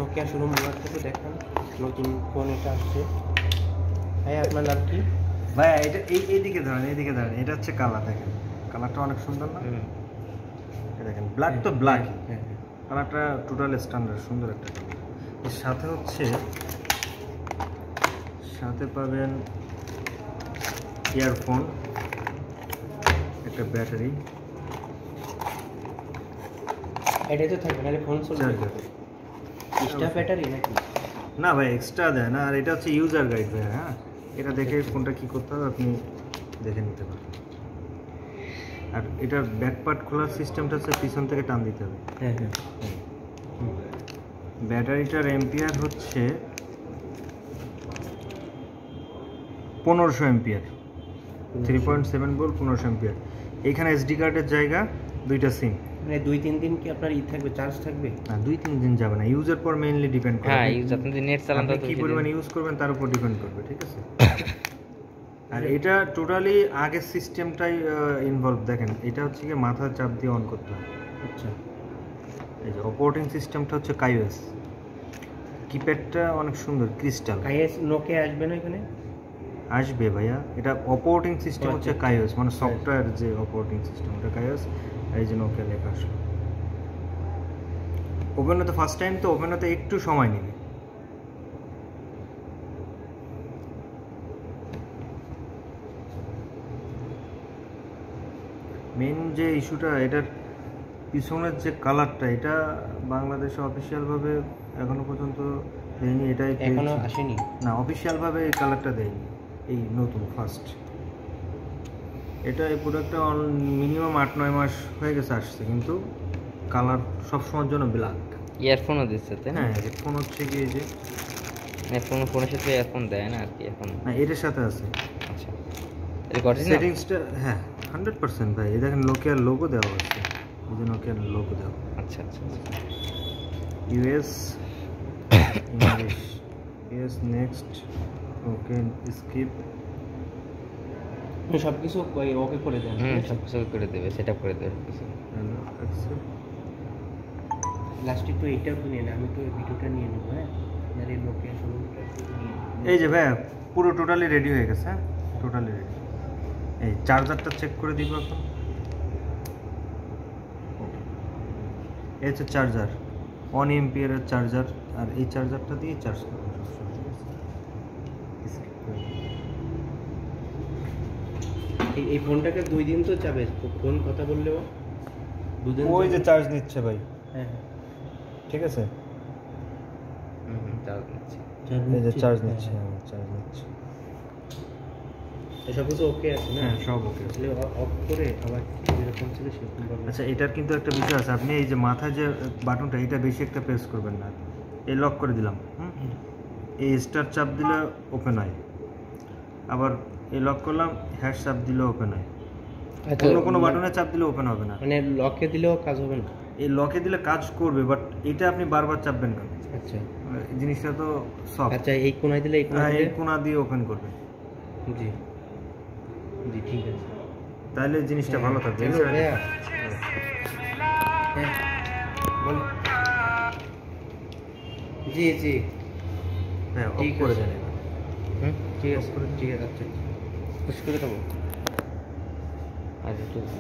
Nokia showroom থেকে দেখান নতুন ফোন এটা আসছে। ভাই আপনার নাম কি? ভাই এটা এইদিকে ধরেন, এইদিকে ধরেন, এটা হচ্ছে কালার, দেখেন কালারটা অনেক সুন্দর না? দেখেন ব্ল্যাক তো ব্ল্যাক, কালারটা টোটাল স্ট্যান্ডার্ড সুন্দর একটা কালার। এর সাথে হচ্ছে সাথে পাবেন ইয়ারফোন, একটা ব্যাটারি, এটাই তো থাকবে নাহলে ফোন চলবে। এক্সট্রা ব্যাটারি নাকি? না ভাই এক্সট্রা দেয় না। আর এটা হচ্ছে ইউজার গাইড ভাই। হ্যাঁ, এটা দেখে ফোনটা কী করতে হবে আপনি দেখে নিতে পারেন। আর এটার ব্যাক পার্ট খোলার সিস্টেমটা হচ্ছে পিছন থেকে টান দিতে হবে। হ্যাঁ হ্যাঁ। ব্যাটারিটার এম্পিয়ার হচ্ছে 1500 এম্পিয়ার, 3.7 ভোল্ট, 1500 এম্পিয়ার। এখানে এসডি কার্ডের জায়গা, দুইটা সিম। মানে 2-3 দিন কি আপনার থাকবে, চার্জ থাকবে? না 2-3 দিন যাবে না, ইউজের পর মেইনলি ডিপেন্ড করে। হ্যাঁ, ইউজ আপনি নেট চালান তো কি পরিমাণ ইউজ করবেন তার উপর ডিপেন্ড করবে, ঠিক আছে? আর এটা টোটালি আগের সিস্টেমটাই ইনভলভ। দেখেন এটা হচ্ছে কি মাথার চাপ দিয়ে অন করতে হয়। আচ্ছা, এই যে অপারেটিং সিস্টেমটা হচ্ছে কাইওএস, কিপ্যাডটা অনেক সুন্দর ক্রিস্টাল। কাইওএস নোকিয়া আসবে না এখানে? আসবে ভাইয়া, এটা অপারেটিং সিস্টেম হচ্ছে কাইওএস, মানে সফটওয়্যার যে অপারেটিং সিস্টেম ওটা কাইওএস। এই যে নোকিয়া লেখা আসলো। ওপেন হতে ফার্স্ট টাইম তো ওপেন হতে একটু সময় নেবে। মেন যে ইস্যুটা, এটার পিছনের যে কালারটা, এটা বাংলাদেশে অফিসিয়ালভাবে এখনো পর্যন্ত দেয়নি। এটাই এখনো আসেনি না, অফিসিয়ালভাবে এই কালারটা দেয়নি, এই নতুন ফার্স্ট। এটা এই প্রোডাক্টটা মিনিমাম 8-9 মাস হয়ে গেছে আসছে, কিন্তু কালার সবসময়ের জন্য ব্ল্যাক। ইয়ারফোনও দিচ্ছে তাই না? হ্যাঁ, হেডফোন হচ্ছে কি এই যে ফোনের সাথে ইয়ারফোন দেয় না আর কি এখন? না, এটার সাথে আছে। আচ্ছা, এটা অরিজিনাল সেটিংসটা হ্যাঁ 100% ভাই। এই দেখেন নোকিয়ার লোগো দেওয়া আছে, এই যে নোকিয়ার লোগো দেওয়া। আচ্ছা আচ্ছা আচ্ছা। ইউএস ইংলিশ, ইউএস নেক্সট, ওকে স্কিপ, সব কিছু ওকে করে দেন। সব কিছু করে দেবে, সেট আপ করে দেবে কিছু। লাস্ট একটু এইটাও নিয়ে না, আমি তো ভিডিওটা নিয়ে নেবো। হ্যাঁ, আপনার এই নোকিয়া শোরুমটা এই যে ভাই পুরো টোটালি রেডি হয়ে গেছে। হ্যাঁ, টোটালি রেডি। এই চার্জারটা চেক করে দিব এখন। এই হচ্ছে চার্জার, 1 এম্পিয়ারের চার্জার। আর এই চার্জারটা দিয়ে চার্জ করবেন সবসময়, ঠিক আছে? এই ফোনটাকে 2 দিন তো যাবে, ফোন কথা বললেও 2 দিন। ওই যে চার্জ নিচ্ছে ভাই। হ্যাঁ, ঠিক আছে, চার্জ নিচ্ছে, এই যে চার্জ নিচ্ছে, চার্জ নিচ্ছে। সব কিছু ওকে আছে না? হ্যাঁ, সব ওকে আছে। অফ করে আবার যেরকম ছিল সেরকম ভাবে। আচ্ছা, এটার কিন্তু একটা বিষয় আছে, আপনি এই যে মাথায় যে বাটনটা, এটা বেশি একটা প্রেস করবেন না। এই লক করে দিলাম, এই স্টার চাপ দিলে ওপেন হয়, আবার এই লক করলাম, হ্যাশ চাপ দিলে ওপেন হয়। কোনো বাটনে চাপ দিলে ওপেন হবে না, মানে লকে দিলেও কাজ হবে না? এই লকে দিলে কাজ করবে, বাট এটা আপনি বারবার চাপবেন কেন? আচ্ছা, জিনিসটা তো সফট। আচ্ছা, এই কোণায় দিলে এই কোণা দিয়ে ওপেন করবে। জি জি, ঠিক আছে, তাহলে জিনিসটা ভালো থাকবে। হ্যাঁ, বল। জি জি, হ্যাঁ, ঠিক করে আছে। দেন। ঠিক আছে, ঠিক আছে, আচ্ছা, পুশ করে দেবো। আচ্ছা ঠিক আছে।